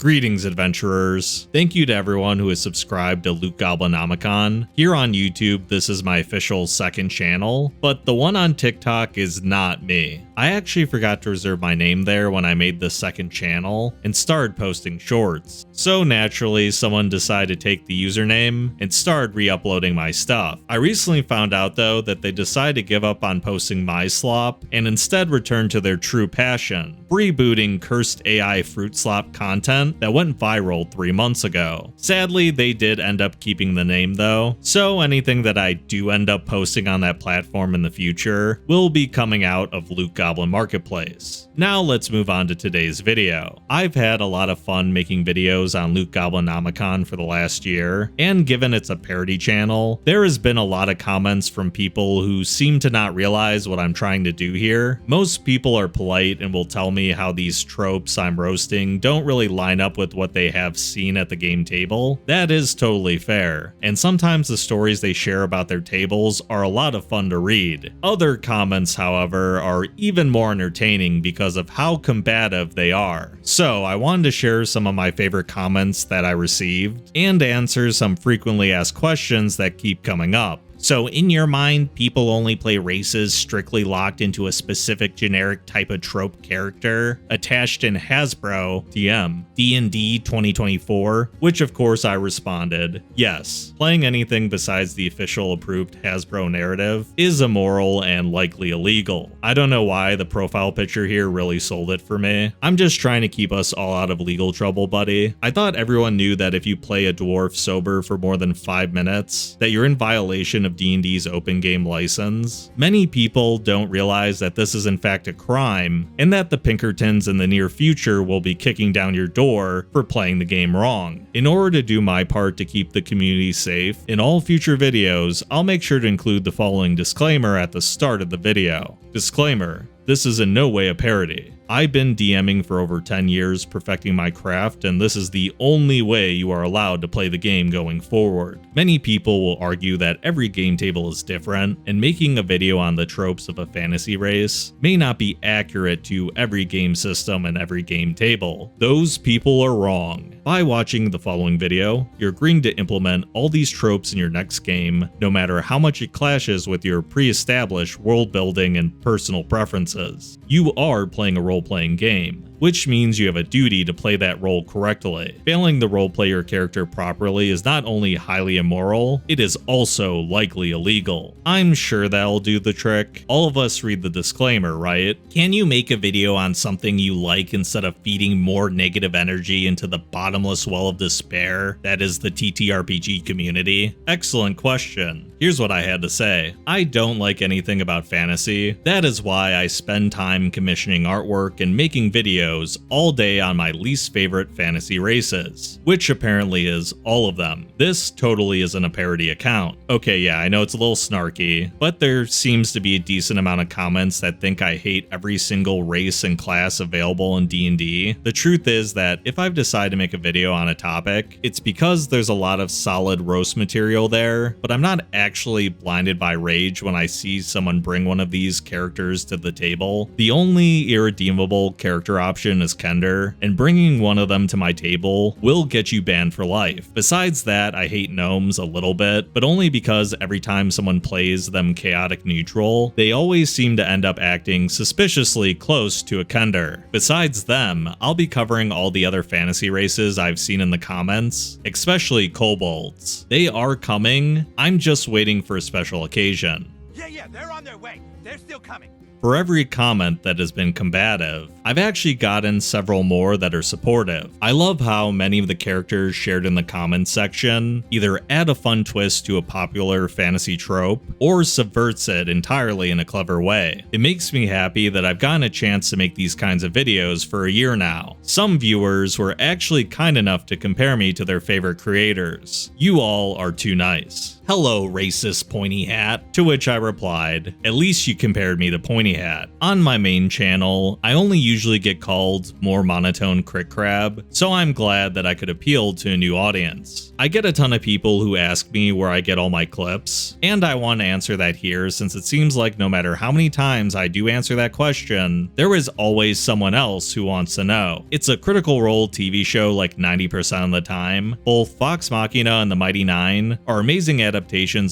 Greetings, adventurers. Thank you to everyone who has subscribed to Goblinomicon. Here on YouTube, this is my official second channel, but the one on TikTok is not me. I actually forgot to reserve my name there when I made the second channel and started posting shorts. So naturally, someone decided to take the username and started re-uploading my stuff. I recently found out though that they decided to give up on posting my slop and instead return to their true passion, rebooting cursed AI fruit slop content that went viral 3 months ago. Sadly, they did end up keeping the name though, so anything that I do end up posting on that platform in the future will be coming out of Loot Goblin Marketplace. Now let's move on to today's video. I've had a lot of fun making videos on Loot Goblinomicon for the last year, and given it's a parody channel, there has been a lot of comments from people who seem to not realize what I'm trying to do here. Most people are polite and will tell me how these tropes I'm roasting don't really line up with what they have seen at the game table. That is totally fair, and sometimes the stories they share about their tables are a lot of fun to read. Other comments, however, are even more entertaining because of how combative they are. So I wanted to share some of my favorite comments that I received and answer some frequently asked questions that keep coming up. So in your mind, people only play races strictly locked into a specific generic type of trope character attached in Hasbro DM D&D 2024, which of course I responded, yes, playing anything besides the official approved Hasbro narrative is immoral and likely illegal. I don't know why the profile picture here really sold it for me. I'm just trying to keep us all out of legal trouble, buddy. I thought everyone knew that if you play a dwarf sober for more than 5 minutes, that you're in violation of D&D's open game license. Many people don't realize that this is in fact a crime, and that the Pinkertons in the near future will be kicking down your door for playing the game wrong. In order to do my part to keep the community safe, in all future videos, I'll make sure to include the following disclaimer at the start of the video. Disclaimer: this is in no way a parody. I've been DMing for over 10 years perfecting my craft, and this is the only way you are allowed to play the game going forward. Many people will argue that every game table is different, and making a video on the tropes of a fantasy race may not be accurate to every game system and every game table. Those people are wrong. By watching the following video, you're agreeing to implement all these tropes in your next game, no matter how much it clashes with your pre-established world building and personal preferences. You are playing a role-playing game, which means you have a duty to play that role correctly. Failing to roleplay your character properly is not only highly immoral, it is also likely illegal. I'm sure that'll do the trick. All of us read the disclaimer, right? Can you make a video on something you like instead of feeding more negative energy into the bottomless well of despair that is the TTRPG community? Excellent question. Here's what I had to say. I don't like anything about fantasy. That is why I spend time commissioning artwork and making videos all day on my least favorite fantasy races, which apparently is all of them. This totally isn't a parody account. Okay, yeah, I know it's a little snarky, but there seems to be a decent amount of comments that think I hate every single race and class available in D&D. The truth is that if I've decided to make a video on a topic, it's because there's a lot of solid roast material there, but I'm not actually blinded by rage when I see someone bring one of these characters to the table. The only irredeemable character option is Kender, and bringing one of them to my table will get you banned for life. Besides that, I hate gnomes a little bit, but only because every time someone plays them chaotic neutral, they always seem to end up acting suspiciously close to a Kender. Besides them, I'll be covering all the other fantasy races I've seen in the comments, especially kobolds. They are coming, I'm just waiting for a special occasion. Yeah, they're on their way. They're still coming. For every comment that has been combative, I've actually gotten several more that are supportive. I love how many of the characters shared in the comments section either add a fun twist to a popular fantasy trope or subverts it entirely in a clever way. It makes me happy that I've gotten a chance to make these kinds of videos for a year now. Some viewers were actually kind enough to compare me to their favorite creators. You all are too nice. "Hello, racist pointy hat," to which I replied, "At least you compared me to Pointy Hat." On my main channel, I only usually get called more monotone Crick Crab, so I'm glad that I could appeal to a new audience. I get a ton of people who ask me where I get all my clips, and I want to answer that here since it seems like no matter how many times I do answer that question, there is always someone else who wants to know. It's a Critical Role TV show like 90% of the time. Both Vox Machina and The Mighty Nine are amazing adaptations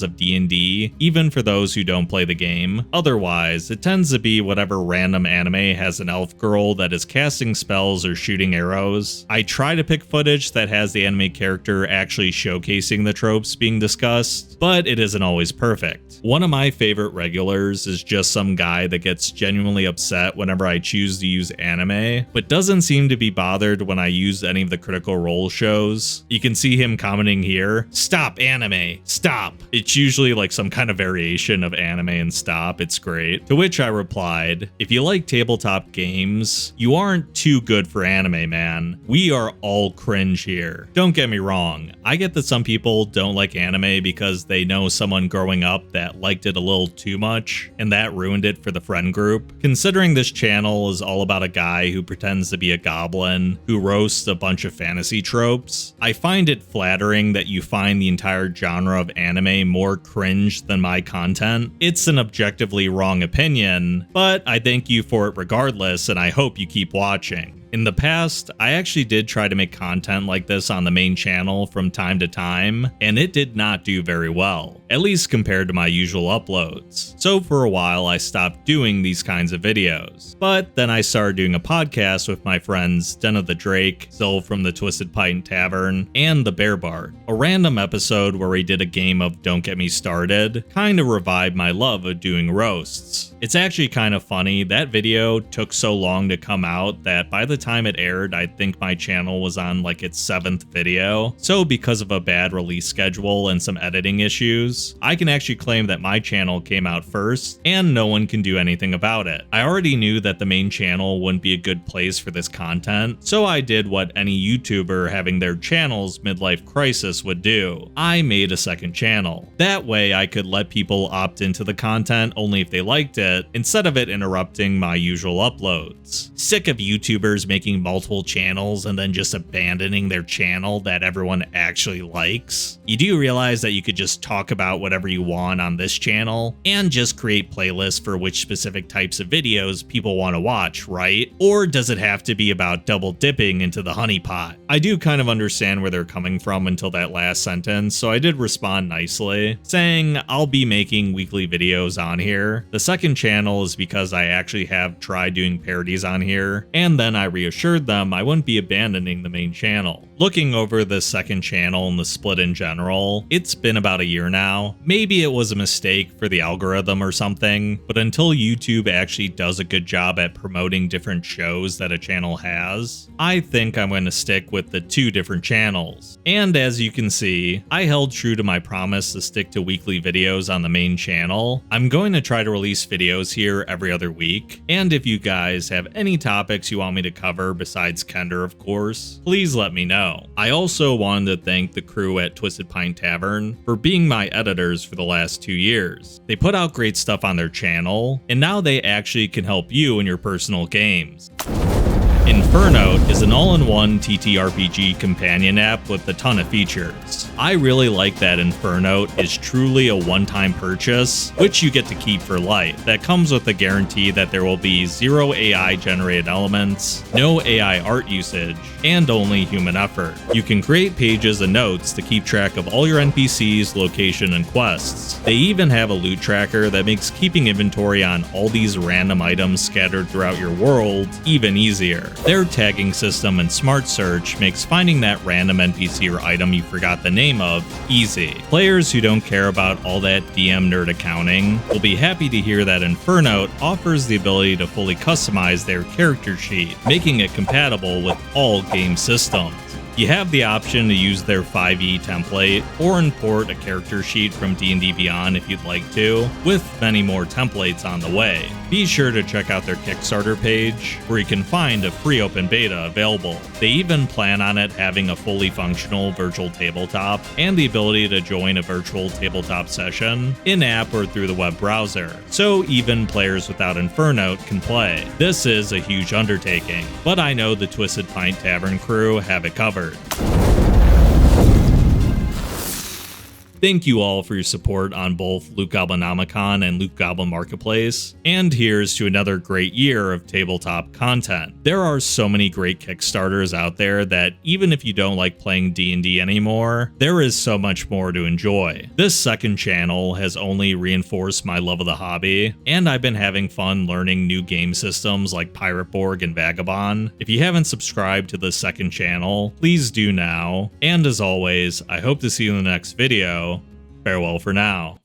of D&D, even for those who don't play the game. Otherwise, it tends to be whatever random anime has an elf girl that is casting spells or shooting arrows. I try to pick footage that has the anime character actually showcasing the tropes being discussed, but it isn't always perfect. One of my favorite regulars is just some guy that gets genuinely upset whenever I choose to use anime, but doesn't seem to be bothered when I use any of the Critical Role shows. You can see him commenting here, "Stop anime, stop." It's usually like some kind of variation of anime and stop. It's great. To which I replied, "If you like tabletop games, you aren't too good for anime, man. We are all cringe here." Don't get me wrong, I get that some people don't like anime because they know someone growing up that liked it a little too much, and that ruined it for the friend group. Considering this channel is all about a guy who pretends to be a goblin, who roasts a bunch of fantasy tropes, I find it flattering that you find the entire genre of anime more cringe than my content. It's an objectively wrong opinion, but I thank you for it regardless, and I hope you keep watching. In the past, I actually did try to make content like this on the main channel from time to time, and it did not do very well, at least compared to my usual uploads. So for a while, I stopped doing these kinds of videos. But then I started doing a podcast with my friends Den of the Drake, Zil from the Twisted Python Tavern, and the Bear Bard. A random episode where we did a game of Don't Get Me Started kind of revived my love of doing roasts. It's actually kind of funny, that video took so long to come out that by the time it aired, I think my channel was on like its 7th video. So because of a bad release schedule and some editing issues, I can actually claim that my channel came out first and no one can do anything about it. I already knew that the main channel wouldn't be a good place for this content, so I did what any YouTuber having their channel's midlife crisis would do. I made a second channel. That way I could let people opt into the content only if they liked it, instead of it interrupting my usual uploads. Sick of YouTubers making multiple channels and then just abandoning their channel that everyone actually likes. You do realize that you could just talk about whatever you want on this channel and just create playlists for which specific types of videos people want to watch, right? Or does it have to be about double dipping into the honeypot? I do kind of understand where they're coming from until that last sentence, so I did respond nicely, saying I'll be making weekly videos on here. The second channel is because I actually have tried doing parodies on here, and then I reassured them I wouldn't be abandoning the main channel. Looking over the second channel and the split in general, it's been about a year now. Maybe it was a mistake for the algorithm or something, but until YouTube actually does a good job at promoting different shows that a channel has, I think I'm going to stick with the 2 different channels. And as you can see, I held true to my promise to stick to weekly videos on the main channel. I'm going to try to release videos here every other week, and if you guys have any topics you want me to cover besides Kender, of course, please let me know. I also wanted to thank the crew at Twisted Python Tavern for being my editors for the last 2 years. They put out great stuff on their channel, and now they actually can help you in your personal games. Infernote is an all-in-one TTRPG companion app with a ton of features. I really like that Infernote is truly a one-time purchase, which you get to keep for life, that comes with a guarantee that there will be 0 AI-generated elements, no AI art usage, and only human effort. You can create pages and notes to keep track of all your NPCs, location, and quests. They even have a loot tracker that makes keeping inventory on all these random items scattered throughout your world even easier. Their tagging system and smart search makes finding that random NPC or item you forgot the name of easy. Players who don't care about all that DM nerd accounting will be happy to hear that Infernote offers the ability to fully customize their character sheet, making it compatible with all game systems. You have the option to use their 5e template or import a character sheet from D&D Beyond if you'd like to, with many more templates on the way. Be sure to check out their Kickstarter page, where you can find a free open beta available. They even plan on it having a fully functional virtual tabletop and the ability to join a virtual tabletop session in-app or through the web browser, so even players without Infernote can play. This is a huge undertaking, but I know the Twisted Pint Tavern crew have it covered. Thank you all for your support on both Loot Goblinomicon and Loot Goblin Marketplace, and here's to another great year of tabletop content. There are so many great Kickstarters out there that even if you don't like playing D&D anymore, there is so much more to enjoy. This second channel has only reinforced my love of the hobby, and I've been having fun learning new game systems like Pirate Borg and Vagabond. If you haven't subscribed to the second channel, please do now, and as always, I hope to see you in the next video. Farewell for now.